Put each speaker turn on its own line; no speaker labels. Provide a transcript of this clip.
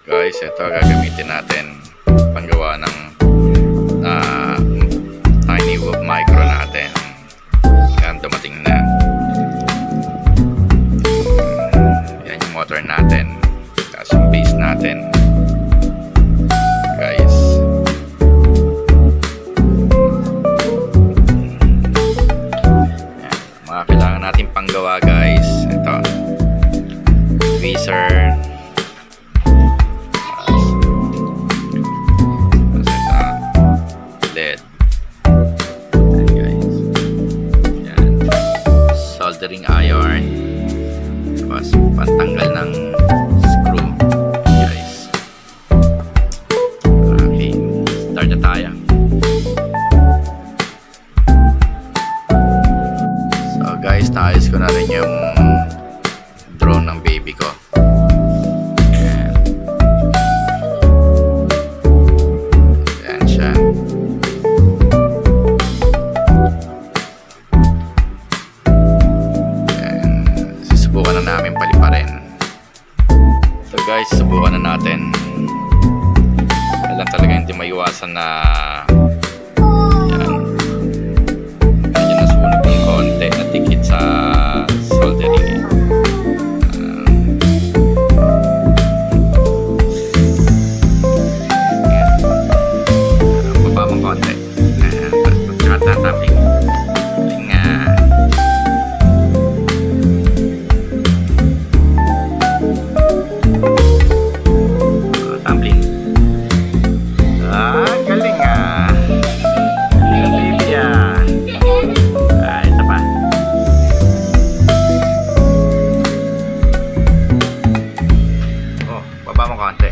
Guys, ito gagamitin natin panggawa ng tiny web micro natin. Yan, dumating na. Yan yung motor natin, tapos yung base natin, guys. Yan, mga kailangan natin panggawa, guys. Ito, tweezer, LED. Ayan, guys. Yan. Soldering iron. Tapos pantanggal ng screw, guys. Okay, start na tayo. So guys, naayos ko na rin yung drone ng baby ko. Subukan na namin paliparin. So guys, subukan na natin. Kailan talaga hindi maiwasan na yan, medyo nasunog yung konti na tikit sa soldering. Baba mong konti. Tapping. Baba mo konti.